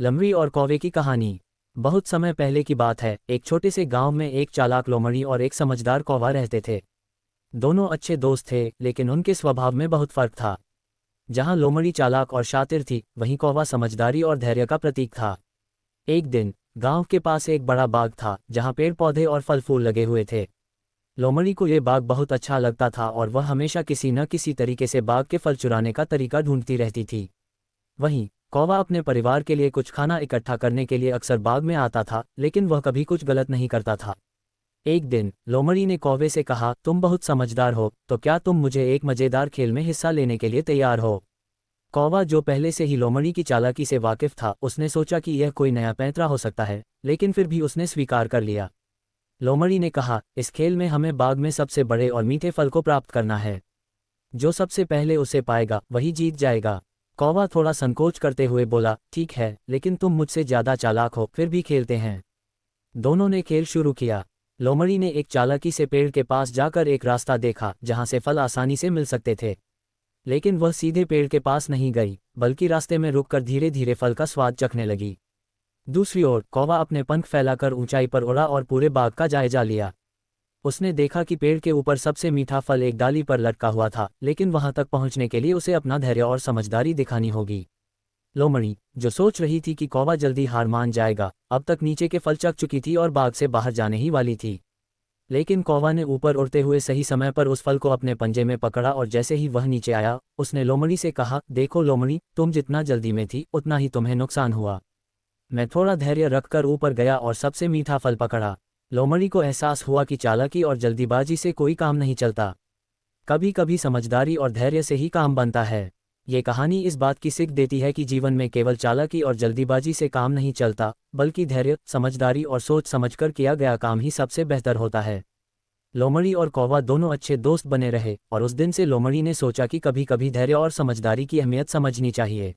लमड़ी और कौवे की कहानी। बहुत समय पहले की बात है। एक छोटे से गांव में एक चालाक लोमड़ी और एक समझदार कौवा रहते थे। दोनों अच्छे दोस्त थे, लेकिन उनके स्वभाव में बहुत फर्क था। जहां लोमड़ी चालाक और शातिर थी, वहीं कौवा समझदारी और धैर्य का प्रतीक था। एक दिन गांव के पास एक बड़ा बाग था, जहां पेड़ पौधे और फल फूल लगे हुए थे। लोमड़ी को यह बाग बहुत अच्छा लगता था और वह हमेशा किसी न किसी तरीके से बाग के फल चुराने का तरीका ढूंढती रहती थी। वहीं कौवा अपने परिवार के लिए कुछ खाना इकट्ठा करने के लिए अक्सर बाग में आता था, लेकिन वह कभी कुछ गलत नहीं करता था। एक दिन लोमड़ी ने कौवे से कहा, तुम बहुत समझदार हो, तो क्या तुम मुझे एक मजेदार खेल में हिस्सा लेने के लिए तैयार हो? कौवा, जो पहले से ही लोमड़ी की चालाकी से वाकिफ था, उसने सोचा कि यह कोई नया पैंतरा हो सकता है, लेकिन फिर भी उसने स्वीकार कर लिया। लोमड़ी ने कहा, इस खेल में हमें बाग में सबसे बड़े और मीठे फल को प्राप्त करना है। जो सबसे पहले उसे पाएगा वही जीत जाएगा। कौवा थोड़ा संकोच करते हुए बोला, ठीक है, लेकिन तुम मुझसे ज्यादा चालाक हो, फिर भी खेलते हैं। दोनों ने खेल शुरू किया। लोमड़ी ने एक चालाकी से पेड़ के पास जाकर एक रास्ता देखा जहां से फल आसानी से मिल सकते थे, लेकिन वह सीधे पेड़ के पास नहीं गई, बल्कि रास्ते में रुककर धीरे धीरे फल का स्वाद चखने लगी। दूसरी ओर कौवा अपने पंख फैलाकर ऊंचाई पर उड़ा और पूरे बाग का जायजा लिया। उसने देखा कि पेड़ के ऊपर सबसे मीठा फल एक डाली पर लटका हुआ था, लेकिन वहां तक पहुंचने के लिए उसे अपना धैर्य और समझदारी दिखानी होगी। लोमड़ी, जो सोच रही थी कि कौवा जल्दी हार मान जाएगा, अब तक नीचे के फल चख चुकी थी और बाग से बाहर जाने ही वाली थी। लेकिन कौवा ने ऊपर उड़ते हुए सही समय पर उस फल को अपने पंजे में पकड़ा और जैसे ही वह नीचे आया, उसने लोमड़ी से कहा, देखो लोमड़ी, तुम जितना जल्दी में थी उतना ही तुम्हें नुकसान हुआ। मैं थोड़ा धैर्य रखकर ऊपर गया और सबसे मीठा फल पकड़ा। लोमड़ी को एहसास हुआ कि चालाकी और जल्दीबाजी से कोई काम नहीं चलता। कभी कभी समझदारी और धैर्य से ही काम बनता है। ये कहानी इस बात की सीख देती है कि जीवन में केवल चालाकी और जल्दीबाजी से काम नहीं चलता, बल्कि धैर्य, समझदारी और सोच समझकर किया गया काम ही सबसे बेहतर होता है। लोमड़ी और कौवा दोनों अच्छे दोस्त बने रहे, और उस दिन से लोमड़ी ने सोचा कि कभी कभी धैर्य और समझदारी की अहमियत समझनी चाहिए।